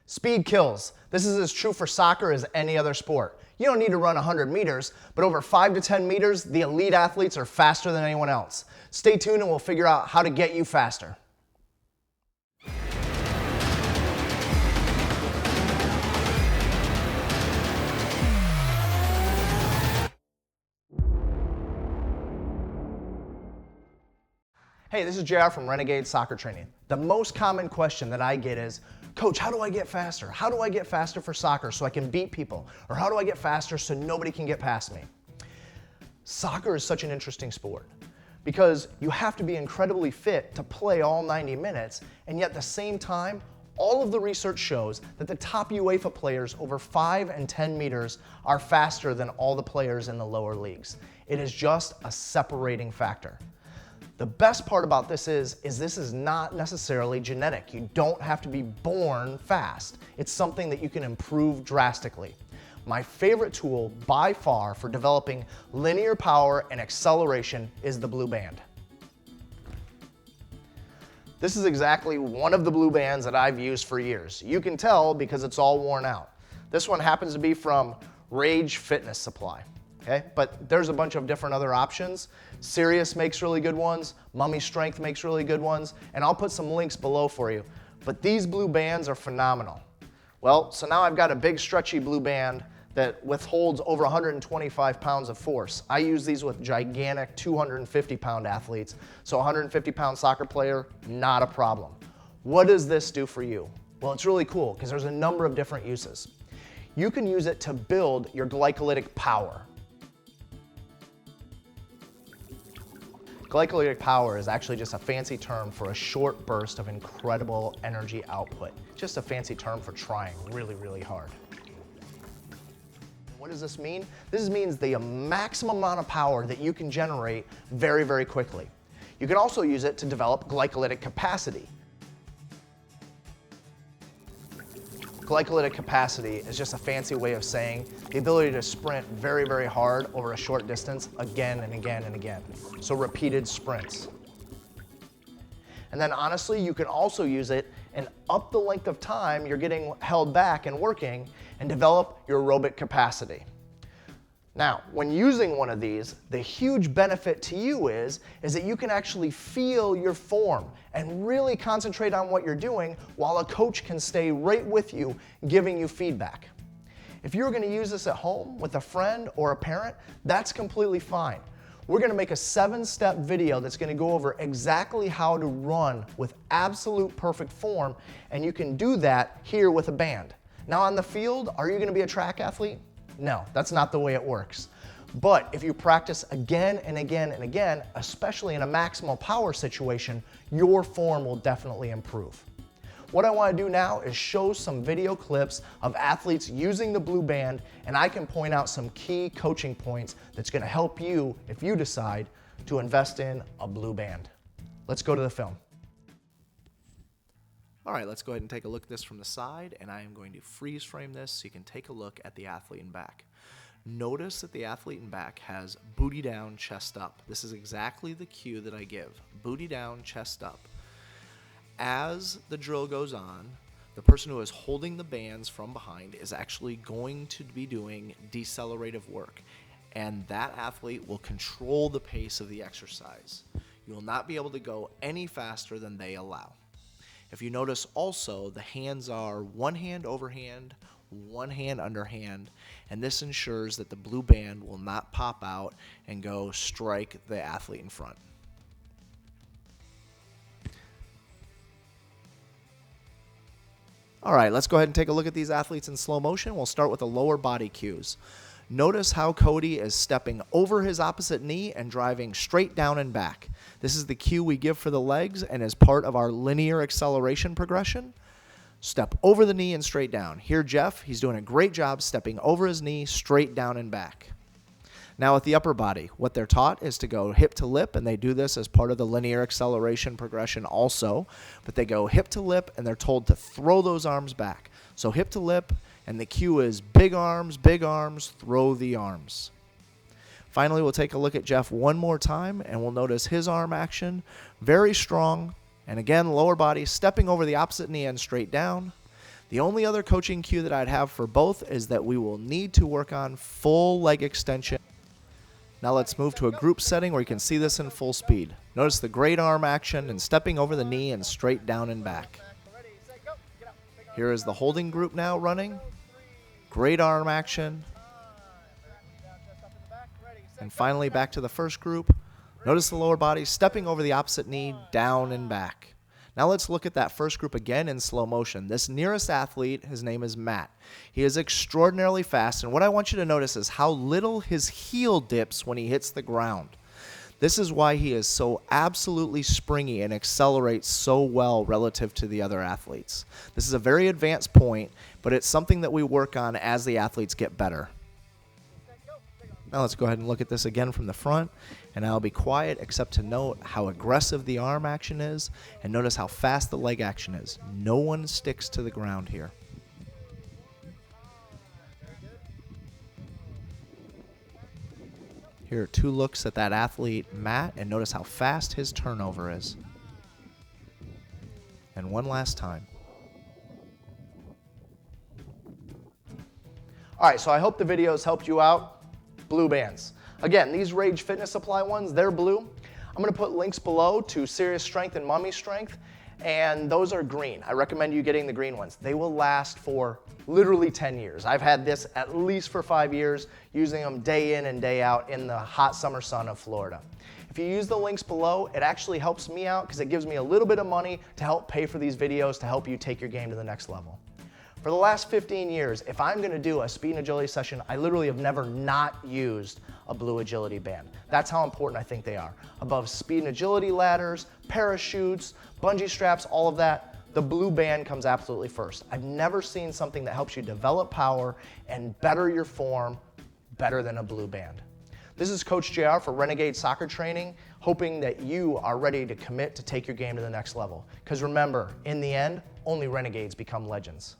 Speed kills. This is as true for soccer as any other sport. You don't need to run 100 meters, but over 5 to 10 meters, the elite athletes are faster than anyone else. Stay tuned and we'll figure out how to get you faster. Hey, this is JR from Renegade Soccer Training. The most common question that I get is, Coach, how do I get faster? How do I get faster for soccer so I can beat people? Or how do I get faster so nobody can get past me? Soccer is such an interesting sport because you have to be incredibly fit to play all 90 minutes, and yet at the same time, all of the research shows that the top UEFA players over 5 and 10 meters are faster than all the players in the lower leagues. It is just a separating factor. The best part about this is this is not necessarily genetic. You don't have to be born fast. It's something that you can improve drastically. My favorite tool by far for developing linear power and acceleration is the blue band. This is exactly one of the blue bands that I've used for years. You can tell because it's all worn out. This one happens to be from Rage Fitness Supply. Okay, but there's a bunch of different other options. Sirius makes really good ones, Mummy Strength makes really good ones, and I'll put some links below for you. But these blue bands are phenomenal. Well, so now I've got a big stretchy blue band that withholds over 125 pounds of force. I use these with gigantic 250-pound athletes, so a 150-pound soccer player, not a problem. What does this do for you? Well, it's really cool because there's a number of different uses. You can use it to build your glycolytic power. Glycolytic power is actually just a fancy term for a short burst of incredible energy output. Just a fancy term for trying really, really hard. What does this mean? This means the maximum amount of power that you can generate very, very quickly. You can also use it to develop glycolytic capacity. Glycolytic capacity is just a fancy way of saying the ability to sprint very, very hard over a short distance again and again and again. So repeated sprints. And then honestly, you can also use it and up the length of time you're getting held back and working and develop your aerobic capacity. Now, when using one of these, the huge benefit to you is that you can actually feel your form and really concentrate on what you're doing while a coach can stay right with you, giving you feedback. If you're going to use this at home with a friend or a parent, that's completely fine. We're going to make a 7-step video that's going to go over exactly how to run with absolute perfect form, and you can do that here with a band. Now on the field, are you going to be a track athlete? No, that's not the way it works. But if you practice again and again and again, especially in a maximal power situation, your form will definitely improve. What I want to do now is show some video clips of athletes using the blue band, and I can point out some key coaching points that's going to help you if you decide to invest in a blue band. Let's go to the film. All right, let's go ahead and take a look at this from the side, and I am going to freeze frame this so you can take a look at the athlete in back. Notice that the athlete in back has booty down, chest up. This is exactly the cue that I give, booty down, chest up. As the drill goes on, the person who is holding the bands from behind is actually going to be doing decelerative work, and that athlete will control the pace of the exercise. You will not be able to go any faster than they allow. If you notice also, the hands are one hand overhand, one hand underhand, and this ensures that the blue band will not pop out and go strike the athlete in front. All right, let's go ahead and take a look at these athletes in slow motion. We'll start with the lower body cues. Notice how Cody is stepping over his opposite knee and driving straight down and back. This is the cue we give for the legs and is part of our linear acceleration progression. Step over the knee and straight down. Here, Jeff, he's doing a great job stepping over his knee, straight down and back. Now with the upper body, what they're taught is to go hip to lip, and they do this as part of the linear acceleration progression also, but they go hip to lip and they're told to throw those arms back. So hip to lip, and the cue is big arms, throw the arms. Finally, we'll take a look at Jeff one more time, and we'll notice his arm action, very strong, and again, lower body, stepping over the opposite knee and straight down. The only other coaching cue that I'd have for both is that we will need to work on full leg extension. Now let's move to a group setting where you can see this in full speed. Notice the great arm action and stepping over the knee and straight down and back. Here is the holding group now running. Great arm action. And finally back to the first group. Notice the lower body stepping over the opposite knee, down and back. Now let's look at that first group again in slow motion. This nearest athlete, his name is Matt. He is extraordinarily fast, and what I want you to notice is how little his heel dips when he hits the ground. This is why he is so absolutely springy and accelerates so well relative to the other athletes. This is a very advanced point, but it's something that we work on as the athletes get better. Now let's go ahead and look at this again from the front, and I'll be quiet except to note how aggressive the arm action is, and notice how fast the leg action is. No one sticks to the ground here. Here are two looks at that athlete, Matt, and notice how fast his turnover is. And one last time. All right, so I hope the videos helped you out. Blue bands. Again, these Rage Fitness Supply ones, they're blue. I'm gonna put links below to Serious Strength and Mummy Strength, and those are green. I recommend you getting the green ones. They will last for literally 10 years. I've had this at least for 5 years, using them day in and day out in the hot summer sun of Florida. If you use the links below, it actually helps me out because it gives me a little bit of money to help pay for these videos to help you take your game to the next level. For the last 15 years, if I'm gonna do a speed and agility session, I literally have never not used a blue agility band. That's how important I think they are. Above speed and agility ladders, parachutes, bungee straps, all of that, the blue band comes absolutely first. I've never seen something that helps you develop power and better your form better than a blue band. This is Coach JR for Renegade Soccer Training, hoping that you are ready to commit to take your game to the next level. Because remember, in the end, only renegades become legends.